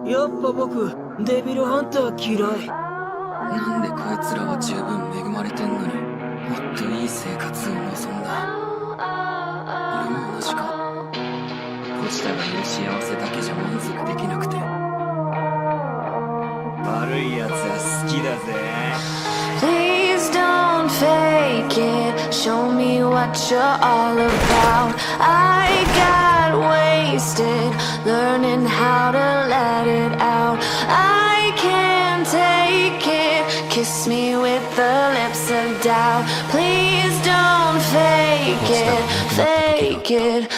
やっぱ僕デビルハンター嫌い。なんでこいつらは十分恵まれてんのにもっといい生活を望んだ。俺も同じか。こちらがいる幸せだけじゃ満足できなくて。悪いやつは好きだぜ。 Please don't fake it. Show me what you're all about. I got wasted learning how to let it out. I can't take it. Kiss me with the lips of doubt. Please don't fake it, fake it.